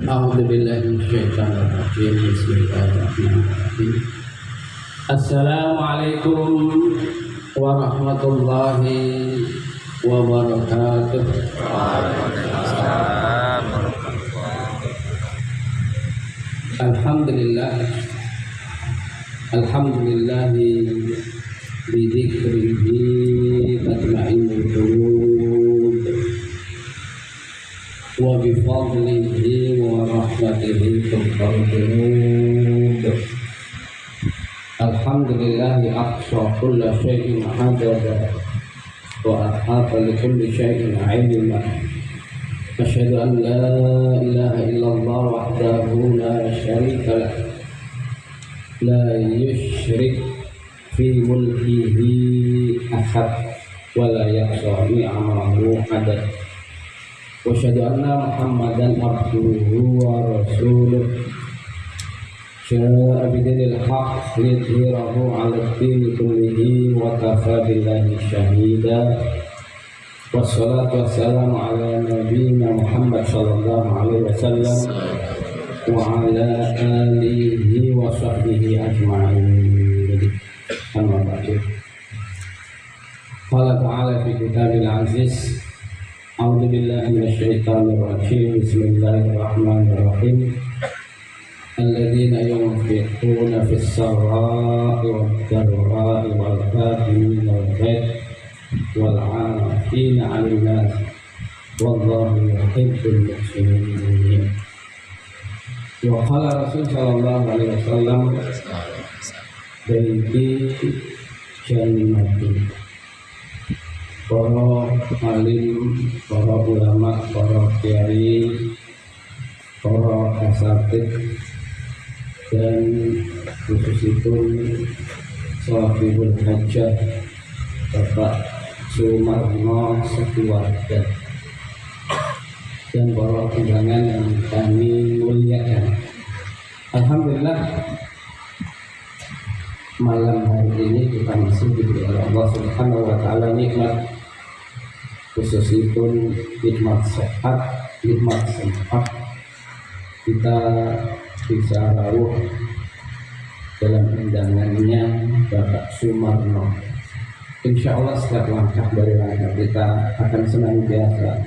أعوذ بالله من الشيطان الرجيم بسم الله الرحمن الرحيم السلام عليكم ورحمة الله وبركاته. Alhamdulillah bidzikrihi tatma'innul qulub wa bifadlihi wa rahmatihi tuqarribun. Alhamdulillah aqsa kulla syai'in adada wa ahata li kulli syai'in 'ilma. Asyhadu an la ilaha illallah wahdahu la syarika lah la yusyrik fi mulkihi ahad wa la yaqsa ni'amahu adad. Wa asyhadu anna Muhammadan abduhu wa rasuluh syaa'a bidinil haqq lidhirahu 'ala ad-din kullihi wa kafa billahi syahida. Wassalatu wassalamu ala nabiyyina Muhammad sallallahu alaihi wasallam wa ala alihi wa sahbihi ajma'in. Amma ba'du. Qala ta'ala fi kitabil aziz. A'udzu billahi minasyaitonir rajim. Bismillahirrahmanirrahim. Alladzina yunfiquna fis sarra'i wad dharra'i wal kadhimina al-ghayz wal 'afina 'anil nas wallahu yuhibbul muhsinin. Wa qala Rasul sallallahu alaihi wasallam baiti jannati. Para alim, para ulama, para kiai, para asatidz dan khususipun sahibul hajah Bapak Sumarno sekeluarga dan para undangan yang kami muliakan. Alhamdulillah malam hari ini kita masih diberi oleh Allah Subhanahu wa taala nikmat, khususipun nikmat sehat, nikmat sempat kita bisa rawuh dalam undangannya Bapak Sumarno. Insya Allah setiap langkah dari langkah kita akan senantiasa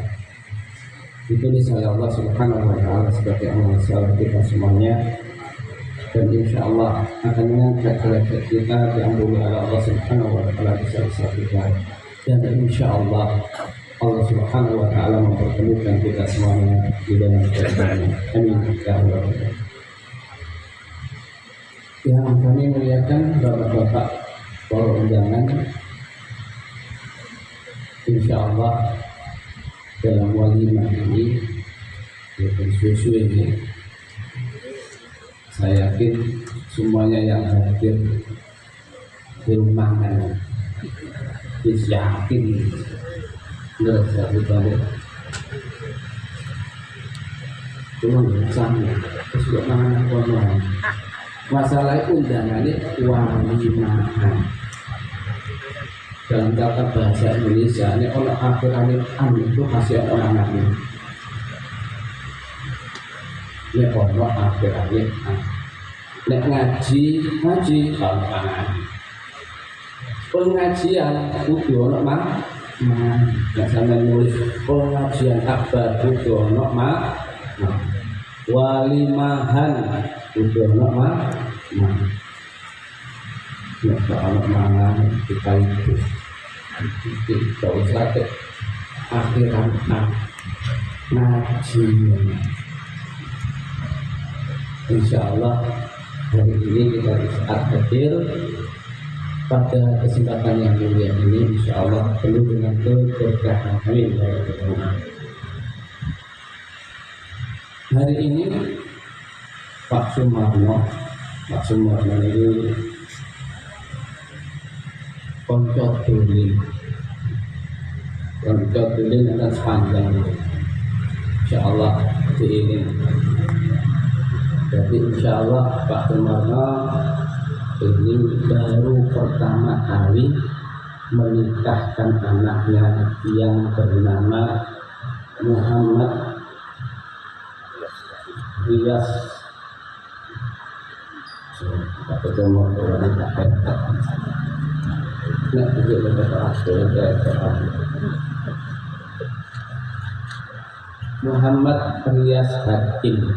ditulis oleh Allah Subhanahu wa taala sebagai amal saleh kita semuanya, dan insya Allah akan mengangkat derajat kita diampuni oleh Allah Subhanahu wa taala di saat kita, dan insya Allah Allah Subhanahu wa taala mempertemukan kita semuanya di dalam surganya. Amin ya rabbal alamin. Yang kami muliakan bapak-bapak para undangan, insya Allah dalam walimah ini, yaitu susu ini, saya yakin semuanya yang hadir di rumah ini yakin ngerasa berbalik cuma bersama terus kok mana konon masalah undangan ini walimahan. Dalam kata bahasa Indonesia ini orang akhirannya itu kasih orang anaknya. Ini orang akhirannya nek ngaji kalau anak pengajian kudu ono mah nggak sampai nulis pengajian akbar kudu ono mah walimahan kudu ono mah ya kalau mana kita itu tidak usah ke akhiran ngaji. Insya Allah hari ini kita bisa hadir pada kesempatan yang mulia ini. Insya Allah penuh dengan keberkahan. Amin. Hari ini Pak Sumarno ini konco tulen akan sepanjang, insya Allah ini. Jadi insya Allah Pak Sumarno ini baru pertama kali menikahkan anaknya yang bernama Muhammad rias tak ketemu orang tak petak nak juga beberapa aspek Muhammad Rias Hakim.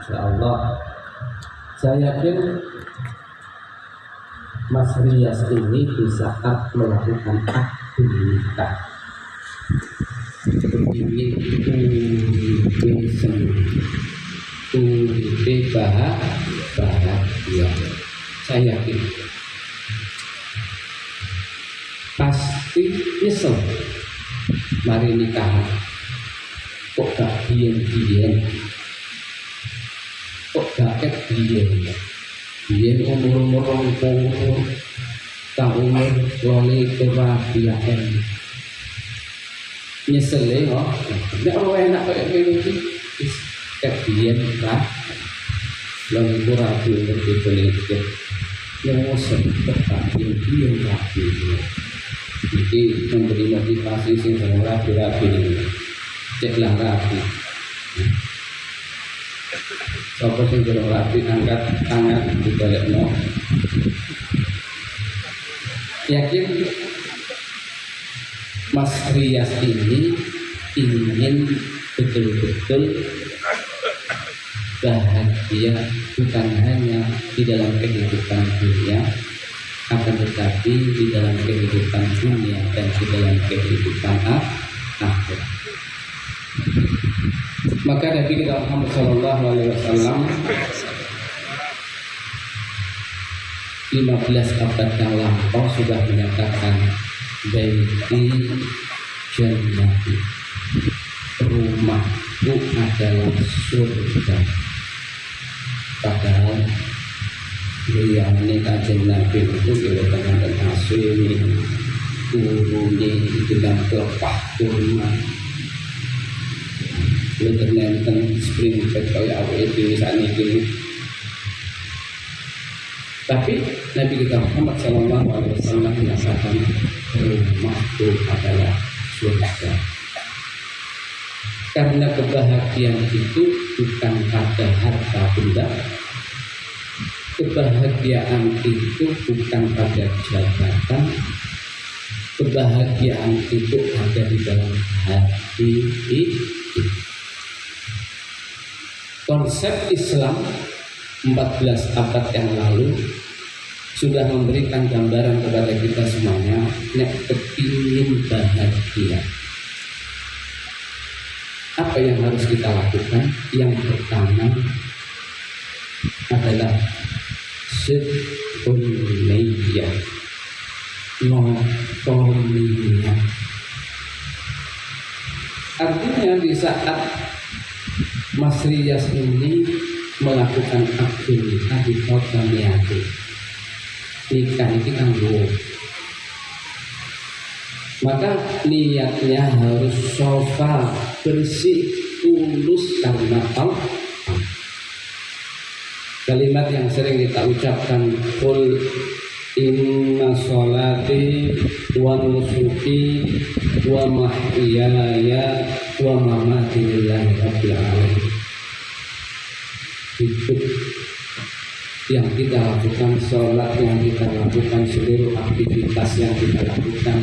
Insyaallah saya yakin Mas Rias ini di saat melakukan akad nikah ingin bahagia. Saya yakin pasti nyesel mari nikah kok gak biyen kok gak biyen umur 20 tahun loli kebahagiaan nyesel kok nek ora enak kayak gini biyen lah lagi rapi ngerti politik yang ngosok biyen rapi jadi memberi motivasi sing rapi ceklah rapi. Sapa sing durung rapi angkat tangan dibalekno. Yakin Mas Rias ini ingin betul-betul bahagia bukan hanya di dalam kehidupan dunia akan tetapi di dalam kehidupan dunia dan di dalam kehidupan akhirat. Maka Nabi kita Muhammad Sallallahu Alaihi Wasallam 15 abad yang lampau sudah menyatakan baiti jannati, rumahku adalah surga. Padahal liyane kanjeng Nabi itu dikatakan dan asli turunnya dengan kelepah kurma nenten spring bed kaya awake dhewe sakniki. Tapi Nabi kita Muhammad Sallallahu Alaihi Wasallam menyatakan rumahku adalah surga. Karena kebahagiaan itu bukan pada harta benda, kebahagiaan itu bukan pada jabatan, kebahagiaan itu ada di dalam hati itu. Konsep Islam 14 abad yang lalu sudah memberikan gambaran kepada kita semuanya, nek kepingin bahagia. Apa yang harus kita lakukan? Yang pertama adalah sidqul niyyah, notoniyah. Artinya di saat Mas Rias ini melakukan akad nikah di kota niati, nikah itu kan maka niatnya harus sofa, bersih, tulus karena Allah. Kalimat yang sering kita ucapkan, qul inna sholati wa nusuki wa mahyaya wa mamati lillahi rabbil alamin. Hidup yang kita lakukan, sholat yang kita lakukan, seluruh aktivitas yang kita lakukan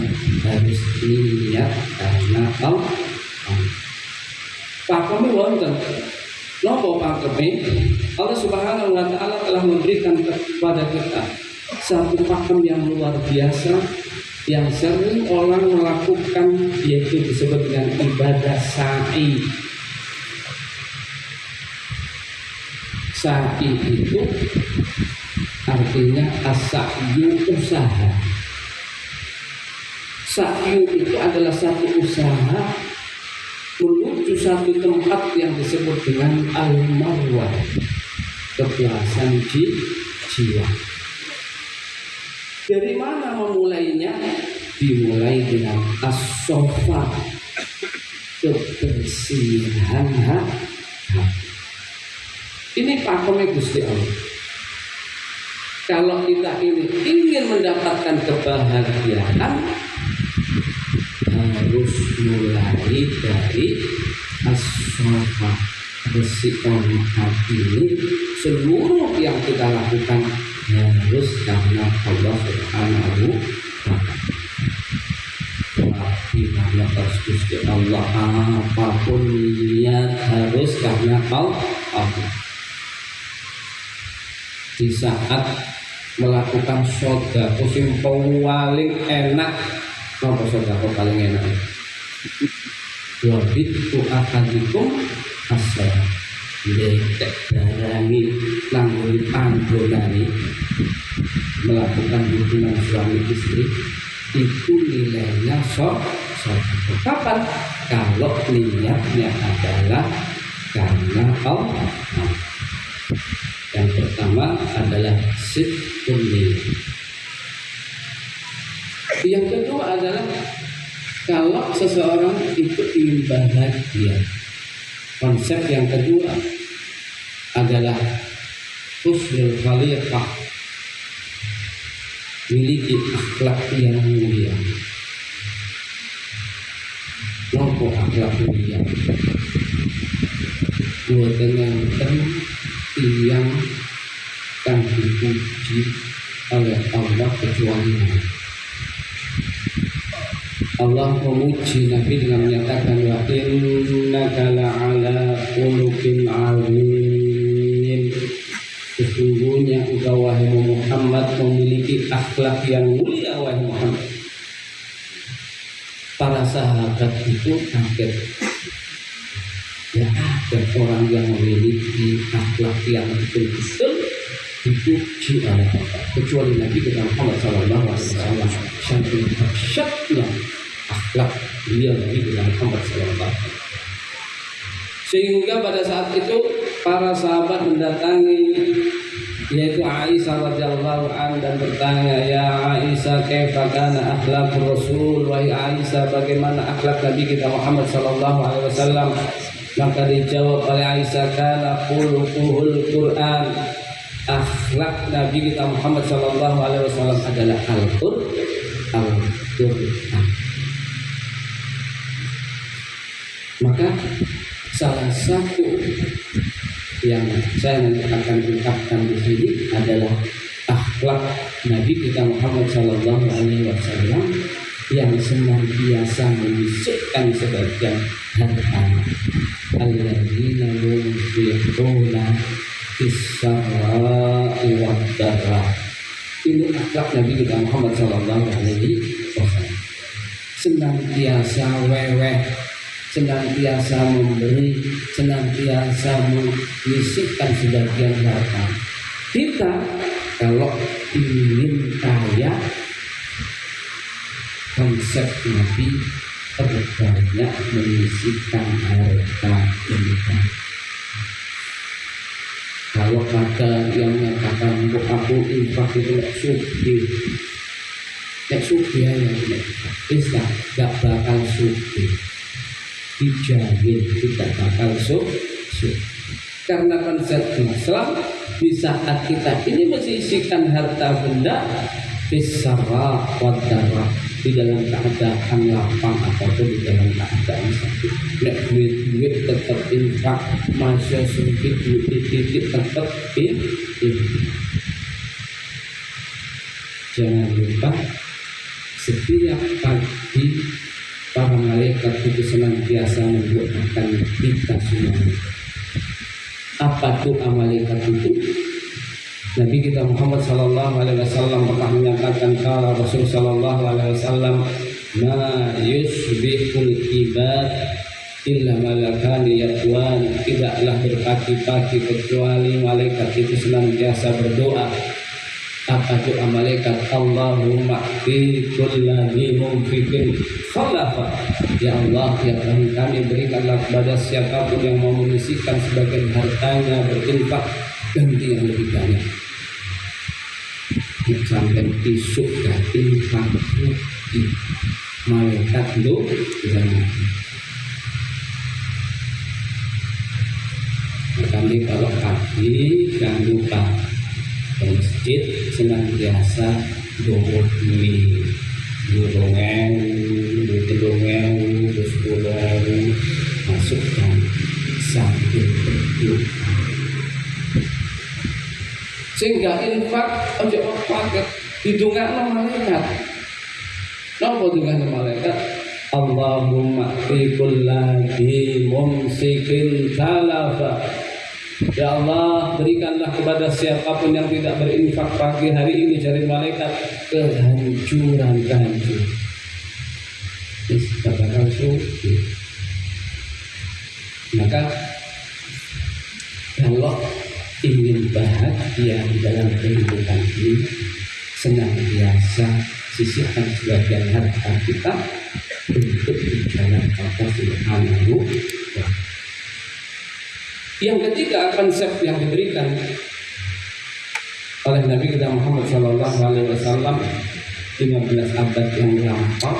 harus niat karena Allah. Pakome wonten. Napa pakome? Allah Subhanahu wa taala telah memberikan kepada kita satu pakem yang luar biasa yang sering orang melakukan, yaitu disebut dengan ibadah sa'i. Sa'i itu artinya as-sa'yu usaha. Sa'yu itu adalah satu usaha menuju satu tempat yang disebut dengan al-marwah, kepuasan jiwa. Dari mana memulainya? Dimulai dengan as-sofa, kebersihan hati. Ini pakemnya Gusti Allah. Kalau kita ini ingin mendapatkan kebahagiaan, harus mulai dari as-sofa, bersikap hati ini seluruh yang kita lakukan harus karena Allah Subhanahu wa Ta'ala. Karena Gusti Allah, apapun niat harus karena Allah. Di saat melakukan sedekah sing paling enak, apa sedekah paling enak? Wabitu akadikum asal detek darangi langguri panggonani melakukan hubungan suami istri itu nilainya kapan? Kalau niatnya adalah karena Allah. Yang pertama adalah sidqun niyah. Yang kedua adalah kalau seseorang itu ingin bahagia, konsep yang kedua adalah husnul khaliqah, miliki akhlak yang mulia. Nopo akhlak mulia? Dua dengan yang kan dipuji oleh Allah kecuali Allah memuji Nabi dengan menyatakan wa innaka la'ala khuluqin 'azim. Sesungguhnya engkau wahai Muhammad memiliki akhlak yang mulia wahai Muhammad. Para sahabat itu kaget. Ya ada orang yang memiliki akhlak yang betul-betul dipuji oleh Allah kecuali Nabi kita Muhammad sallallahu alaihi wasallam. Saking dahsyatnya akhlak beliau Nabi kita Muhammad sallallahu alaihi wasallam, sehingga pada saat itu para sahabat mendatangi yaitu Aisyah radhiyallahu anha dan bertanya, ya Aisyah, kaifa kana akhlaqur Rasul? Wahai Aisyah, bagaimana akhlak Nabi kita Muhammad sallallahu alaihi wasallam? Maka dijawab oleh Aisyah, kana khuluquhul Quran. Akhlak Nabi kita Muhammad sallallahu alaihi wasallam adalah Al-Qur'an. Maka salah satu yang saya nanti akan ungkapkan di sini adalah akhlak Nabi kita Muhammad sallallahu alaihi wasallam yang senantiasa menyisihkan sebagian harta. Alladzina yunfiquna fis-sarra'i wad-dharra. Ini akhlak Nabi kita Muhammad sallallahu alaihi wasallam. Senantiasa weweh, senantiasa memberi, senantiasa menyisihkan sebagian harta. Kita kalau ingin kaya, konsep Nabi terbanyak menyisihkan harta kita. Kalau kata yang mengatakan aku infak itu suki ya Islam gak bakal suki, dijamin tidak bakal suki. Karena konsep Islam di saat kita ini menyisihkan harta benda bisara wadara, di dalam keadaan lapang ataupun di dalam keadaan sakit. Nek duit tetap infak, masih sempit duit tetap infak. Jangan lupa setiap pagi para malaikat itu senantiasa mendoakan kita semua. Apa doa malaikat itu? Nabi kita Muhammad sallallahu alaihi wasallam pernah menyatakan, kalau Rasul sallallahu alaihi wasallam, ma yusbihul ibad illa malakani yatwan. Tidaklah berpagi-pagi kecuali malaikat itu senantiasa berdoa. Apa doa malaikat? Allahumma fi kulli mumfikin khalafa. Ya Allah, ya Tuhan kami, berikanlah kepada siapapun yang mau menyisihkan sebagian hartanya berinfak ganti yang lebih banyak. Sampai isuk gatin fakti malaikat lu jangan. Kami kalau pagi jangan lupa ke masjid senantiasa doa duit 20.000, 30.000, 10.000 masuk masukkan sambil berdoa. Sehingga infak ojo paket didongakno malaikat. Napa dongakno malaikat? Allahumma fi kulli mumsikin talafa. Ya Allah, berikanlah kepada siapapun yang tidak berinfak pagi hari ini dari malaikat kehancuran. Katakan suci. Maka kalau ingin bahagia di dalam kehidupan ini, senantiasa sisihkan sebagian harta kita untuk berjalan Allah Subhanahu wa Ta'ala. Yang ketiga, konsep yang diberikan oleh Nabi kita Muhammad SAW 15 abad yang lampau,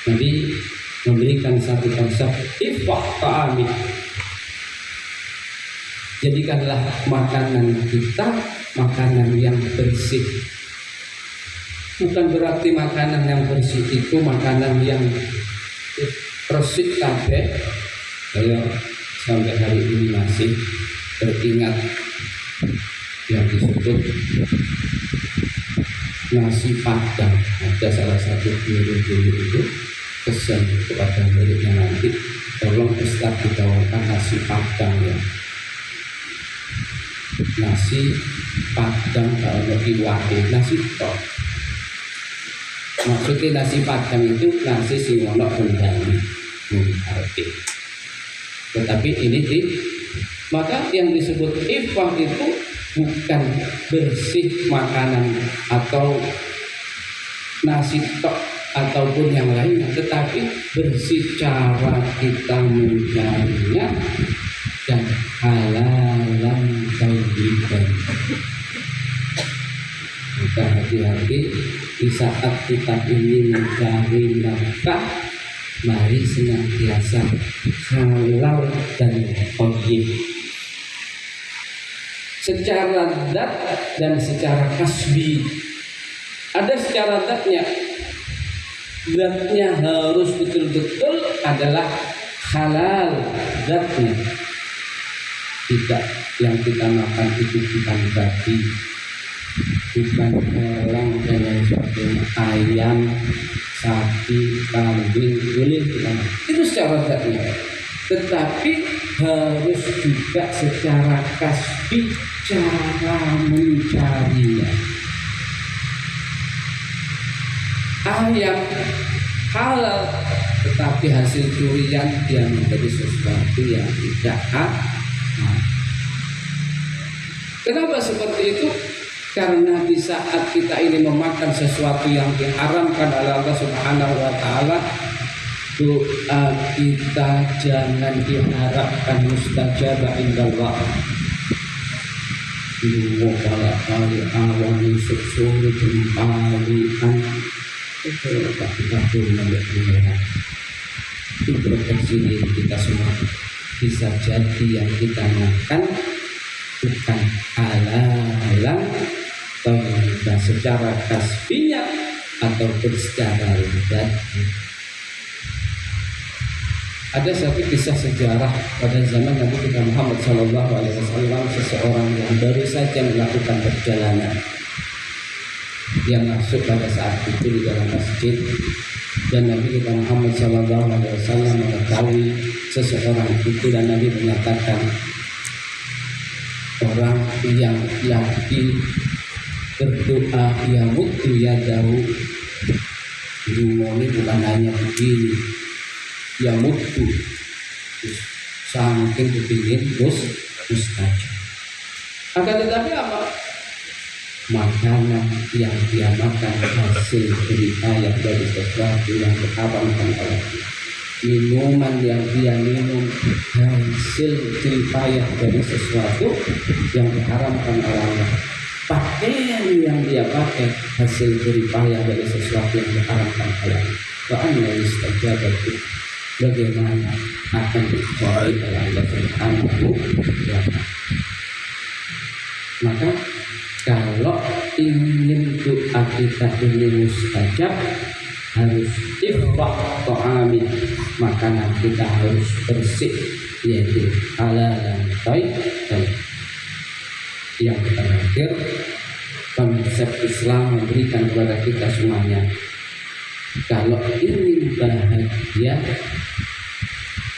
Nabi memberikan satu konsep ifah ta'ami. Jadikanlah makanan kita makanan yang bersih. Bukan berarti makanan yang bersih itu makanan yang resik kabeh. Saya sampai hari ini masih teringat yang disebut nasi padang. Ada salah satu guru itu pesan kepada muridnya, nanti tolong Ustaz ditawarkan nasi padang ya. Nasi padang kalau iwake nasi tok. Maksudnya nasi padang itu nasi sing ono rendang. Arti. Tetapi ini maka yang disebut ifah itu bukan bersih makanan atau nasi tok ataupun yang lainnya, tetapi bersih cara kita mencarinya dan halalan thayyiban. Maka hati-hati di saat kita ingin mencari nafkah, mari senantiasa halal dan thayyib. Secara zat dan secara kasbi. Ada secara zatnya harus betul-betul adalah halal zatnya. Tidak yang kita makan itu bukan babi, bukan elang dan lain sebagainya, ayam, sapi, kambing, boleh kita makan. Itu secara zatnya. Tetapi harus juga secara kasbi, cara mencarinya. Ayam halal, tetapi hasil curian dia menjadi sesuatu yang tidak halal. Kenapa seperti itu? Karena di saat kita ini memakan sesuatu yang diharamkan oleh Allah Subhanahu wa Ta'ala, doa kita jangan diharapkan mustajabah indallah. Dulu kali awal sore kembalian itu kita itu proteksi diri kita semua. Bisa jadi yang kita makan bukan halalan atau secara kasbinya ataupun secara lidah. Ada satu kisah sejarah pada zaman Nabi kita Muhammad SAW, seseorang yang baru saja melakukan perjalanan. Dia masuk pada saat itu di dalam masjid, dan Nabi kita Muhammad SAW mengetahui seseorang itu, dan Nabi menyatakan orang yang lagi berdoa ya muddu yadahu, ini bukan hanya begini ya muddu, saking kepingin mustajab. Akan tetapi apa? Makanan yang dia makan hasil jeripayah dari sesuatu yang diharamkan oleh dia. Minuman yang dia minum hasil jeripayah dari sesuatu yang diharamkan oleh Allah. Pakaian yang dia pakai hasil jeripayah dari sesuatu yang diharamkan oleh Allah. Wa'anna yustajabatu, bagaimana akan dicari oleh Allah Subhanahu wa Ta'ala. Maka kalau ingin doa kita ini mustajab, harus ifrah ta'amin, makanan kita harus bersih, yaitu halal dan baik. Yang terakhir, konsep Islam memberikan kepada kita semuanya, kalau ingin bahagia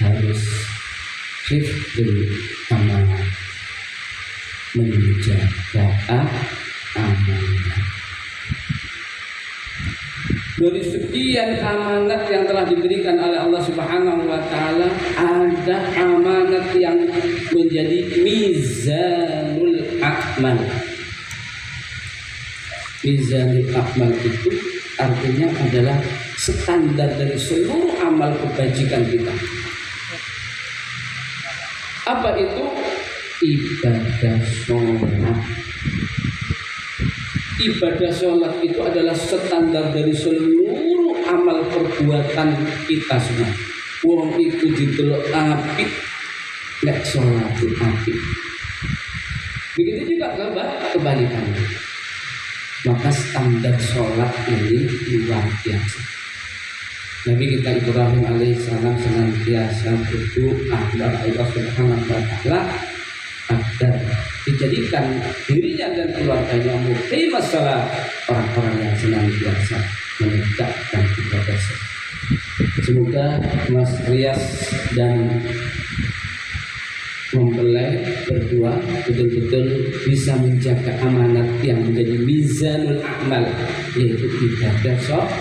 harus hifdzul amanah, menjaga amanah. Dari sekian amanat yang telah diberikan oleh Allah Subhanahu wa taala, ada amanat yang menjadi mizanul a'mal. Mizanul a'mal itu artinya adalah standar dari seluruh amal kebajikan kita. Apa itu? Ibadah sholat. Ibadah sholat itu adalah standar dari seluruh amal perbuatan kita semua. Wong itu diteluk apik, nek sholat itu apik. Begitu juga kebalikannya. Maka standar sholat ini luar biasa. Nabi kita Ibrahim alaihissalam senantiasa berdoa kepada Allah Subhanahu wa taala agar dijadikan dirinya dan keluarganya muqimah shalah, orang-orang yang senantiasa menegakkan ibadah sholat. Semoga Mas Rias dan mempelai berdua betul-betul bisa menjaga amanat yang menjadi mizanul a'mal, yaitu ibadah sholat.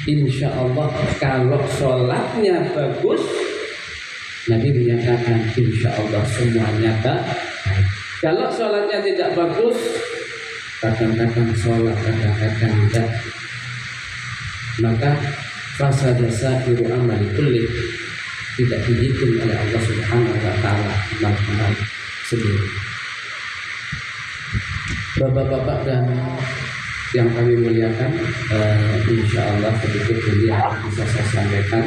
Insya Allah kalau sholatnya bagus, Nabi menyatakan insya Allah semuanya baik. Kalau sholatnya tidak bagus, kadang-kadang sholat, kadang-kadang tidak, maka fasada sa'iru amali kulli, tidak dihitung oleh Allah Subhanahu wa taala amal sendiri. Bapak-bapak dan yang kami muliakan, insya Allah sedikit dulu yang bisa saya sampaikan,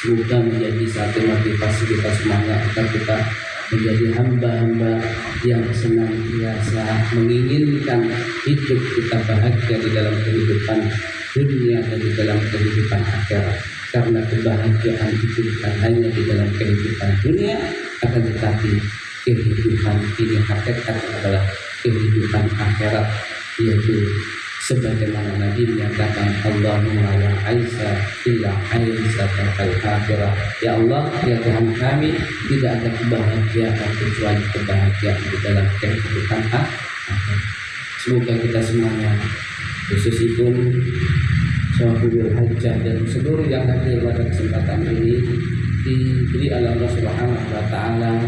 semoga menjadi satu motivasi kita semuanya agar kita menjadi hamba-hamba yang senantiasa menginginkan hidup kita bahagia di dalam kehidupan dunia dan di dalam kehidupan akhirat. Karena kebahagiaan itu bukan hanya di dalam kehidupan dunia, akan tetapi kehidupan ini hakikat adalah kehidupan akhirat, yaitu sebagaimana Nabi menyatakan, Allahumma la aisa illa aisa kal akhirah. Ya Allah, ya Tuhan kami, tidak ada kebahagiaan kecuali kebahagiaan di dalam kehidupan akhirat. Semoga kita semuanya, khususipun Syahidul Hajjah dan seluruh yang hadir pada kesempatan ini, diberi oleh Allah Subhanahu wa taala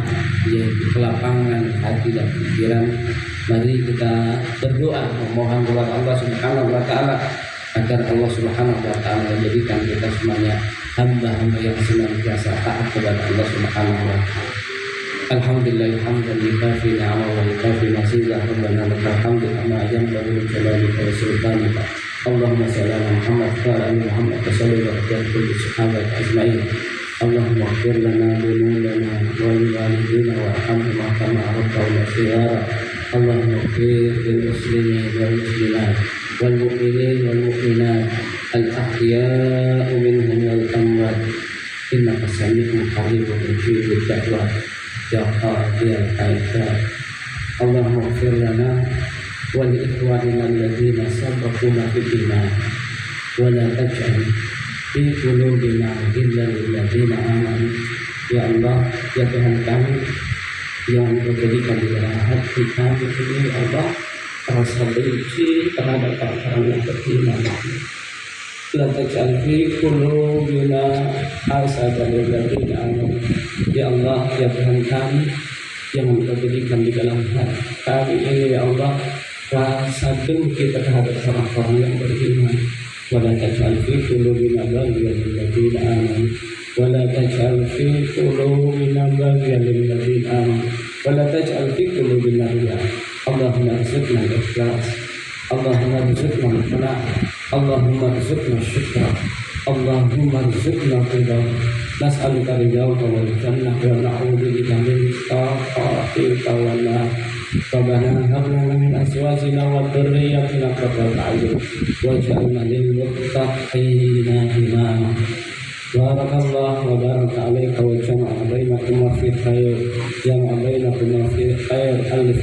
yaitu kelapangan hati dan pikiran. Mari kita berdoa memohon kepada Allah Subhanahu wa taala agar Allah Subhanahu wa taala menjadikan kita semuanya hamba-hamba yang senantiasa taat kepada Allah Subhanahu wa taala. Alhamdulillah hamdan yukafi ni'amahu wa yukafi mazidah. Rabbana lakal hamdu kama yanbaghi li jalalika wa sultanika. Allahumma shalli ala Muhammad wa ala ali Muhammad wa sallim ala kulli sahabat ajma'in. Allahumma ighfir lana dhunubana wa li walidina warhamhum kama rabbawna shighara. Allahumma ighfir lil muslimin wal muslimat wal mu'minin wal mu'minat al ahya'i minhum wal amwat innaka sami'un qaribun mujibud da'wat ya qadiyal hajat. Allahumma ighfir lana wa li ikhwanina alladhina sabaquna bil iman wa la taj'al fi qulubina ghillan lil ladzina amanu. Ya Allah, ya Tuhan kami, yang menjadikan di dalam hati kami ini Allah rasa benci terhadap orang-orang yang beriman. La taj'al fi qulubina hasadan lil ladzina amanu. Ya Allah, ya Tuhan kami, yang menjadikan di dalam hati kami ini ya Allah rasa dengki terhadap orang-orang yang beriman. Wala taj'al fi qulubina ghillan lil ladzina amanu. Wala taj'al fi qulubina ghillan lil ladzina amanu. Wala taj'al fi qulubina riya. Allahumma rizqna al-ikhlas. Allahumma rizqna al-falah. Allahumma rizqna syukra. Allahumma rizqna ridha. Nas'aluka ridha wal jannah wa na'udzubika min sakhatika wan nar. ربنا هب لنا من أزواجنا وذرياتنا قرة أعين واجعلنا للمتقين إماما. بارك الله وبارك عليك وجمع بينكما في خير، جمع بينكما في خير. ألف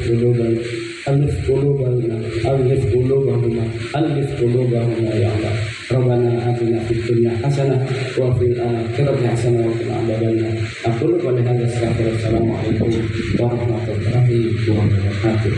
قلوبهما يا الله. ربنا آتنا في الدنيا حسنة وفي الآخرة حسنة وقنا عذاب النار. أقول قولي هذا، أستغفر. السلام عليكم ورحمة الله وبركاته.